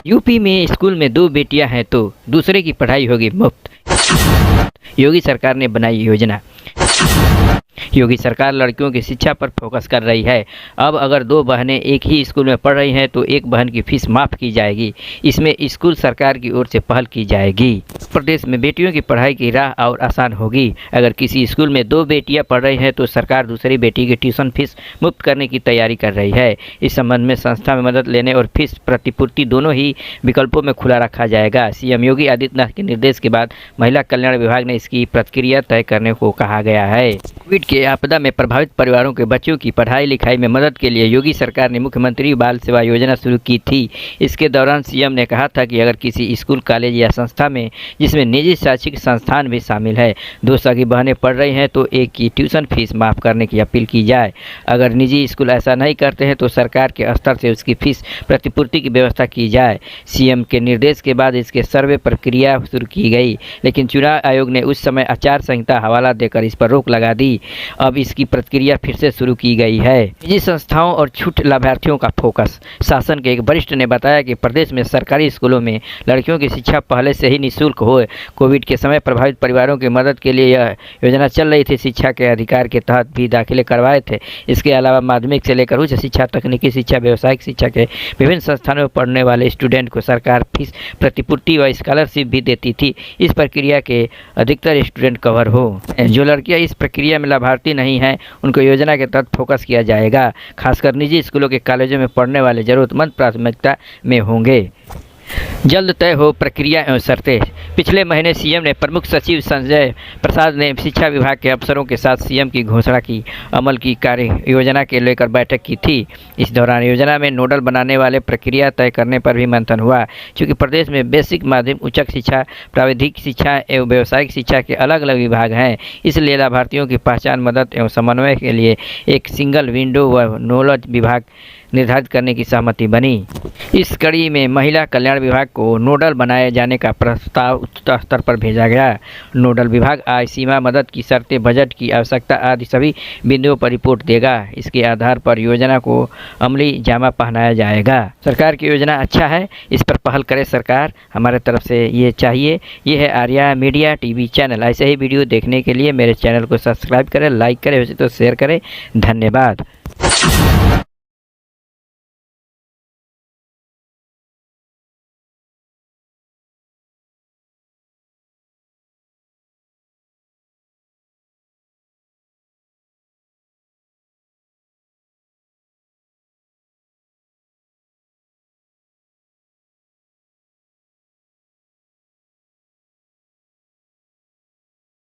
UP में school में 2 बेटियां हैं तो दूसरे की पढ़ाई होगी मुफ्त। योगी सरकार ने बनाई योजना। योगी सरकार लड़कियों की शिक्षा पर फोकस कर रही है। अब अगर 2 बहनें एक ही स्कूल में पढ़ रही हैं तो एक बहन की फीस माफ़ की जाएगी। इसमें स्कूल सरकार की ओर से पहल की जाएगी। प्रदेश में बेटियों की पढ़ाई की राह और आसान होगी। अगर किसी स्कूल में 2 बेटियां पढ़ रही हैं तो सरकार दूसरी बेटी की ट्यूशन फीस मुफ्त करने की तैयारी कर रही है। इस संबंध में संस्था में मदद लेने और फीस प्रतिपूर्ति दोनों ही विकल्पों में खुला रखा जाएगा। सीएम योगी आदित्यनाथ के निर्देश के बाद महिला कल्याण विभाग ने इसकी प्रक्रिया तय करने को कहा गया है। कोविड के आपदा में प्रभावित परिवारों के बच्चों की पढ़ाई लिखाई में मदद के लिए योगी सरकार ने मुख्यमंत्री बाल सेवा योजना शुरू की थी। इसके दौरान सीएम ने कहा था कि अगर किसी स्कूल, कॉलेज या संस्था में जिसमें निजी शैक्षिक संस्थान भी शामिल है 2 सगी बहनें पढ़ रही हैं तो एक की ट्यूशन फीस माफ़ करने की अपील की जाए। अगर निजी स्कूल ऐसा नहीं करते हैं तो सरकार के स्तर से उसकी फीस प्रतिपूर्ति की व्यवस्था की जाए। सीएम के निर्देश के बाद इसके सर्वे प्रक्रिया शुरू की गई, लेकिन चुनाव आयोग ने उस समय आचार संहिता हवाला देकर इस पर रोक लगा दी। अब इसकी प्रक्रिया फिर से शुरू की गई है। निजी संस्थाओं और छूट लाभार्थियों का फोकस। शासन के एक वरिष्ठ ने बताया कि प्रदेश में सरकारी स्कूलों में लड़कियों की शिक्षा पहले से ही निःशुल्क हो। कोविड के समय प्रभावित परिवारों की मदद के लिए यह योजना चल रही थी। शिक्षा के अधिकार के तहत भी दाखिले करवाए थे। इसके अलावा माध्यमिक से लेकर उच्च शिक्षा, तकनीकी शिक्षा, व्यावसायिक शिक्षा के विभिन्न संस्थानों में पढ़ने वाले स्टूडेंट को सरकार फीस प्रतिपूर्ति व स्कॉलरशिप भी देती थी। इस प्रक्रिया के अधिकतर स्टूडेंट कवर हो। जो लड़कियां इस प्रक्रिया में लाभार्थी नहीं हैं उनको योजना के तहत फोकस किया जाएगा। खासकर निजी स्कूलों के कॉलेजों में पढ़ने वाले जरूरतमंद प्राथमिकता में होंगे। जल्द तय हो प्रक्रिया एवं शर्तें। पिछले महीने सीएम ने प्रमुख सचिव संजय प्रसाद ने शिक्षा विभाग के अफसरों के साथ सीएम की घोषणा की अमल की कार्य योजना के लेकर बैठक की थी। इस दौरान योजना में नोडल बनाने वाले प्रक्रिया तय करने पर भी मंथन हुआ। क्योंकि प्रदेश में बेसिक, माध्यमिक, उच्च शिक्षा, प्राविधिक शिक्षा एवं व्यावसायिक शिक्षा के अलग अलग विभाग हैं, इसलिए लाभार्थियों की पहचान, मदद एवं समन्वय के लिए एक सिंगल विंडो व नोडल विभाग निर्धारित करने की सहमति बनी। इस कड़ी में महिला कल्याण विभाग को नोडल बनाए जाने का प्रस्ताव उच्च स्तर पर भेजा गया। नोडल विभाग आय सीमा, मदद की शर्तें, बजट की आवश्यकता आदि सभी बिंदुओं पर रिपोर्ट देगा। इसके आधार पर योजना को अमली जामा पहनाया जाएगा। सरकार की योजना अच्छा है, इस पर पहल करे सरकार, हमारे तरफ से ये चाहिए। ये है आर्या मीडिया टीवी चैनल। ऐसे ही वीडियो देखने के लिए मेरे चैनल को सब्सक्राइब करें, लाइक करें, वैसे तो शेयर करें। धन्यवाद।